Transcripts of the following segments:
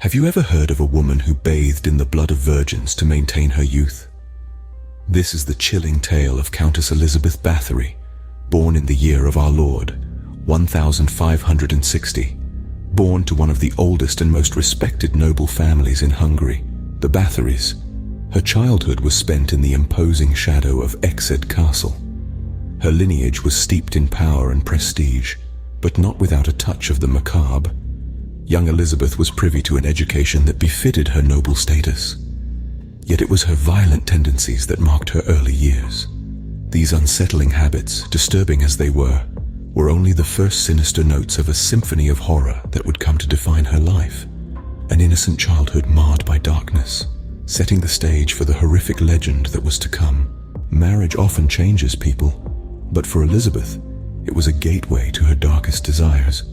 Have you ever heard of a woman who bathed in the blood of virgins to maintain her youth? This is the chilling tale of Countess Elizabeth Báthory, born in the year of our Lord, 1560, born to one of the oldest and most respected noble families in Hungary, the Báthorys. Her childhood was spent in the imposing shadow of Exed Castle. Her lineage was steeped in power and prestige, but not without a touch of the macabre. Young Elizabeth was privy to an education that befitted her noble status. Yet it was her violent tendencies that marked her early years. These unsettling habits, disturbing as they were only the first sinister notes of a symphony of horror that would come to define her life. An innocent childhood marred by darkness, setting the stage for the horrific legend that was to come. Marriage often changes people, but for Elizabeth, it was a gateway to her darkest desires.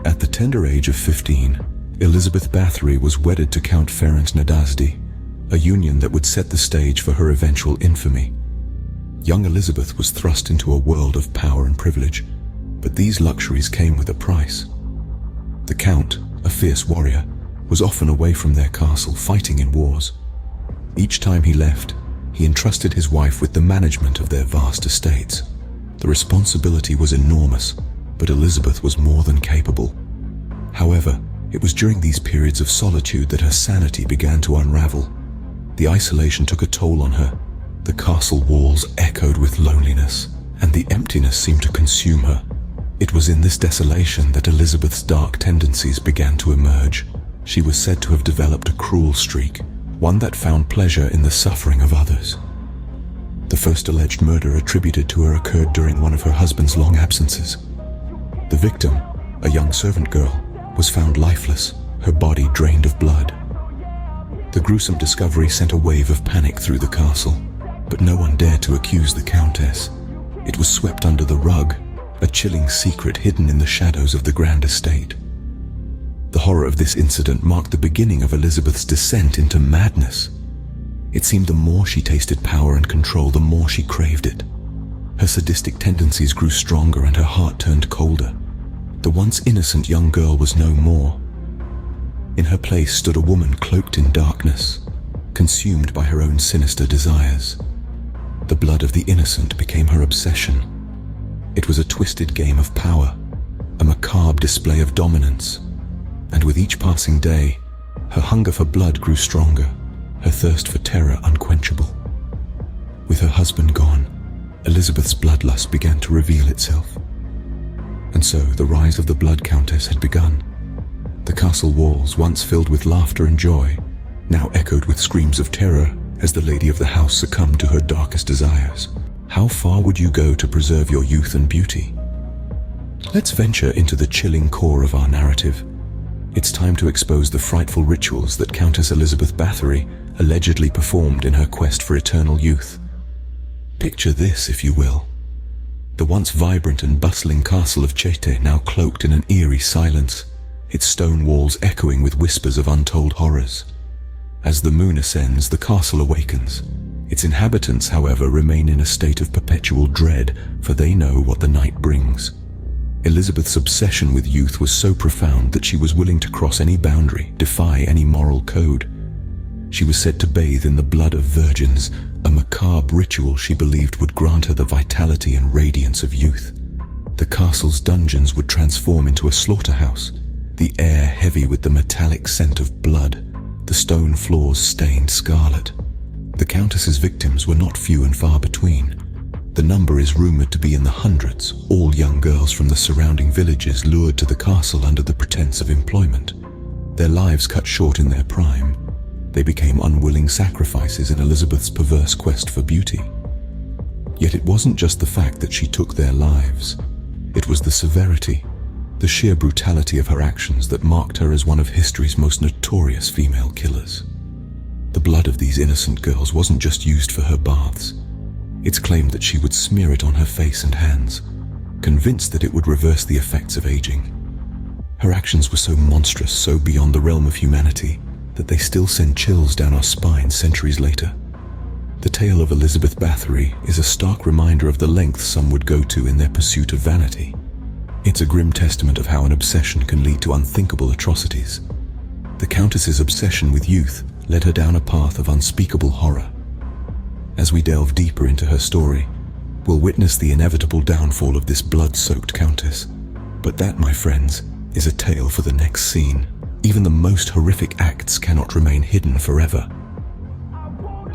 At the tender age of 15, Elizabeth Báthory was wedded to Count Ferenc Nadasdy, a union that would set the stage for her eventual infamy. Young Elizabeth was thrust into a world of power and privilege, but these luxuries came with a price. The Count, a fierce warrior, was often away from their castle fighting in wars. Each time he left, he entrusted his wife with the management of their vast estates. The responsibility was enormous, but Elizabeth was more than capable. However, it was during these periods of solitude that her sanity began to unravel. The isolation took a toll on her. The castle walls echoed with loneliness, and the emptiness seemed to consume her. It was in this desolation that Elizabeth's dark tendencies began to emerge. She was said to have developed a cruel streak, one that found pleasure in the suffering of others. The first alleged murder attributed to her occurred during one of her husband's long absences. The victim, a young servant girl, was found lifeless, her body drained of blood. The gruesome discovery sent a wave of panic through the castle, but no one dared to accuse the Countess. It was swept under the rug, a chilling secret hidden in the shadows of the grand estate. The horror of this incident marked the beginning of Elizabeth's descent into madness. It seemed the more she tasted power and control, the more she craved it. Her sadistic tendencies grew stronger and her heart turned colder. The once innocent young girl was no more. In her place stood a woman cloaked in darkness, consumed by her own sinister desires. The blood of the innocent became her obsession. It was a twisted game of power, a macabre display of dominance. And with each passing day, her hunger for blood grew stronger, her thirst for terror unquenchable. With her husband gone, Elizabeth's bloodlust began to reveal itself. And so the rise of the Blood Countess had begun. The castle walls, once filled with laughter and joy, now echoed with screams of terror as the lady of the house succumbed to her darkest desires. How far would you go to preserve your youth and beauty? Let's venture into the chilling core of our narrative. It's time to expose the frightful rituals that Countess Elizabeth Báthory allegedly performed in her quest for eternal youth. Picture this, if you will. The once vibrant and bustling castle of Cete now cloaked in an eerie silence, its stone walls echoing with whispers of untold horrors. As the moon ascends, the castle awakens. Its inhabitants, however, remain in a state of perpetual dread, for they know what the night brings. Elizabeth's obsession with youth was so profound that she was willing to cross any boundary, defy any moral code. She was said to bathe in the blood of virgins, a macabre ritual she believed would grant her the vitality and radiance of youth. The castle's dungeons would transform into a slaughterhouse, the air heavy with the metallic scent of blood, the stone floors stained scarlet. The Countess's victims were not few and far between. The number is rumored to be in the hundreds, all young girls from the surrounding villages lured to the castle under the pretense of employment. Their lives cut short in their prime. They became unwilling sacrifices in Elizabeth's perverse quest for beauty. Yet it wasn't just the fact that she took their lives. It was the severity, the sheer brutality of her actions that marked her as one of history's most notorious female killers. The blood of these innocent girls wasn't just used for her baths. It's claimed that she would smear it on her face and hands, convinced that it would reverse the effects of aging. Her actions were so monstrous, so beyond the realm of humanity, that they still send chills down our spines centuries later. The tale of Elizabeth Báthory is a stark reminder of the lengths some would go to in their pursuit of vanity. It's a grim testament of how an obsession can lead to unthinkable atrocities. Countess's obsession with youth led her down a path of unspeakable horror. As we delve deeper into her story, we'll witness the inevitable downfall of this blood-soaked Countess. But that, my friends, is a tale for the next scene. Even the most horrific acts cannot remain hidden forever.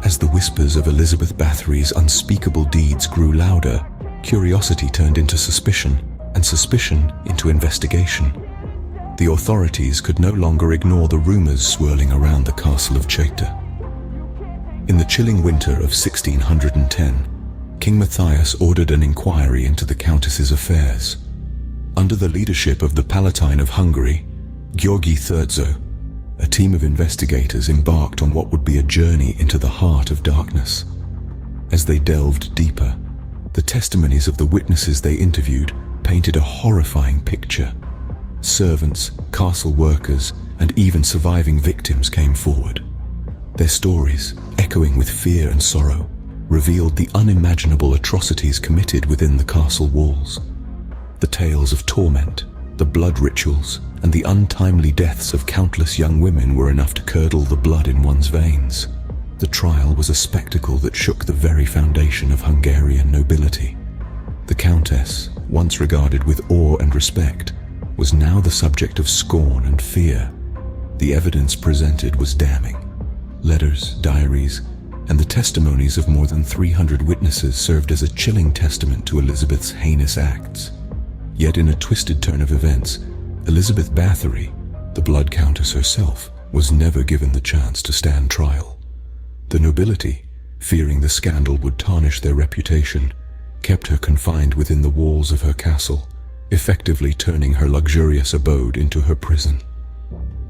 As the whispers of Elizabeth Báthory's unspeakable deeds grew louder, curiosity turned into suspicion, and suspicion into investigation. The authorities could no longer ignore the rumors swirling around the castle of Cheta. In the chilling winter of 1610, King Matthias ordered an inquiry into the Countess's affairs. Under the leadership of the Palatine of Hungary, György Thurzo, a team of investigators embarked on what would be a journey into the heart of darkness. As they delved deeper, the testimonies of the witnesses they interviewed painted a horrifying picture. Servants, castle workers, and even surviving victims came forward. Their stories, echoing with fear and sorrow, revealed the unimaginable atrocities committed within the castle walls. The tales of torment, the blood rituals, and the untimely deaths of countless young women were enough to curdle the blood in one's veins. The trial was a spectacle that shook the very foundation of Hungarian nobility. The Countess, once regarded with awe and respect, was now the subject of scorn and fear. The evidence presented was damning. Letters, diaries, and the testimonies of more than 300 witnesses served as a chilling testament to Elizabeth's heinous acts. Yet in a twisted turn of events, Elizabeth Báthory, the Blood Countess herself, was never given the chance to stand trial. The nobility, fearing the scandal would tarnish their reputation, kept her confined within the walls of her castle, effectively turning her luxurious abode into her prison.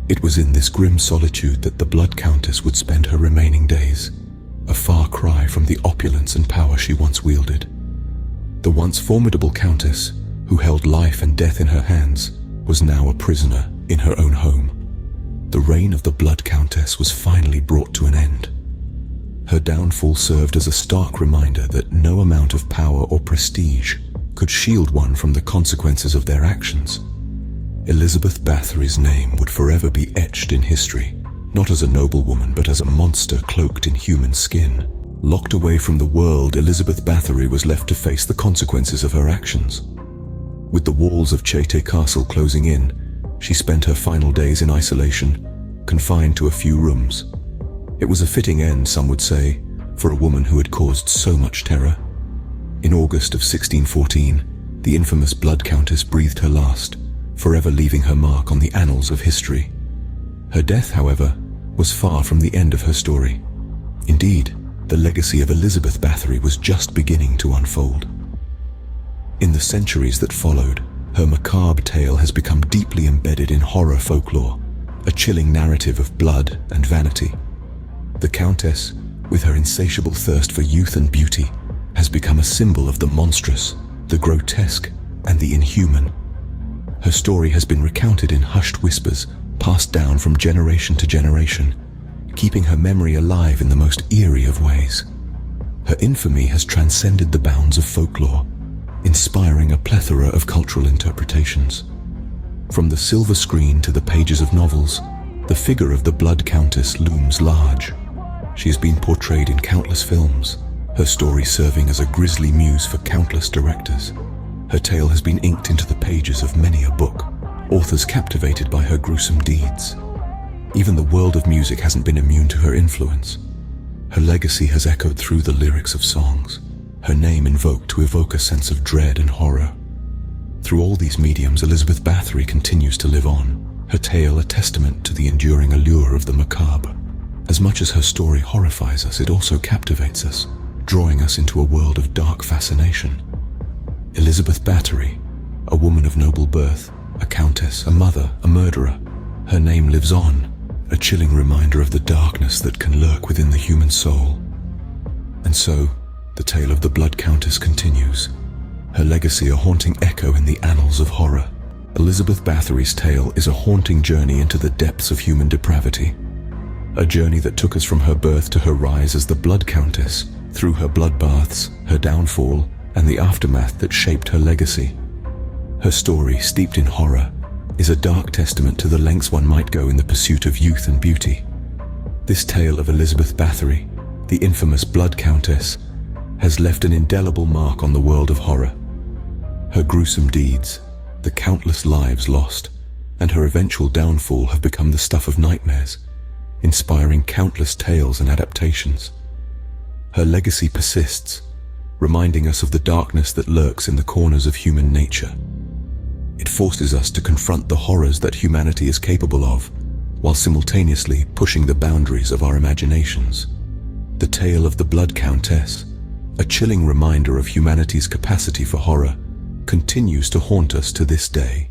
It was in this grim solitude that the Blood Countess would spend her remaining days, a far cry from the opulence and power she once wielded. The once formidable Countess, who held life and death in her hands, was now a prisoner in her own home. The reign of the Blood Countess was finally brought to an end. Her downfall served as a stark reminder that no amount of power or prestige could shield one from the consequences of their actions. Elizabeth Báthory's name would forever be etched in history, not as a noblewoman but as a monster cloaked in human skin. Locked away from the world, Elizabeth Báthory was left to face the consequences of her actions. With the walls of Cheta Castle closing in, she spent her final days in isolation, confined to a few rooms. It was a fitting end, some would say, for a woman who had caused so much terror. In August of 1614, the infamous Blood Countess breathed her last, forever leaving her mark on the annals of history. Her death, however, was far from the end of her story. Indeed, the legacy of Elizabeth Báthory was just beginning to unfold. In the centuries that followed, her macabre tale has become deeply embedded in horror folklore, a chilling narrative of blood and vanity. The Countess, with her insatiable thirst for youth and beauty, has become a symbol of the monstrous, the grotesque, and the inhuman. Her story has been recounted in hushed whispers, passed down from generation to generation, keeping her memory alive in the most eerie of ways. Her infamy has transcended the bounds of folklore, inspiring a plethora of cultural interpretations. From the silver screen to the pages of novels, the figure of the Blood Countess looms large. She has been portrayed in countless films, her story serving as a grisly muse for countless directors. Her tale has been inked into the pages of many a book, authors captivated by her gruesome deeds. Even the world of music hasn't been immune to her influence. Her legacy has echoed through the lyrics of songs, her name invoked to evoke a sense of dread and horror. Through all these mediums, Elizabeth Báthory continues to live on, her tale a testament to the enduring allure of the macabre. As much as her story horrifies us, it also captivates us, drawing us into a world of dark fascination. Elizabeth Báthory, a woman of noble birth, a countess, a mother, a murderer, her name lives on, a chilling reminder of the darkness that can lurk within the human soul. And so, the tale of the Blood Countess continues, her legacy a haunting echo in the annals of horror. Elizabeth Báthory's tale is a haunting journey into the depths of human depravity, a journey that took us from her birth to her rise as the Blood Countess, through her bloodbaths, her downfall, and the aftermath that shaped her legacy. Her story, steeped in horror, is a dark testament to the lengths one might go in the pursuit of youth and beauty. This tale of Elizabeth Báthory, the infamous Blood Countess, has left an indelible mark on the world of horror. Her gruesome deeds, the countless lives lost, and her eventual downfall have become the stuff of nightmares, inspiring countless tales and adaptations. Her legacy persists, reminding us of the darkness that lurks in the corners of human nature. It forces us to confront the horrors that humanity is capable of, while simultaneously pushing the boundaries of our imaginations. The tale of the Blood Countess, a chilling reminder of humanity's capacity for horror, continues to haunt us to this day.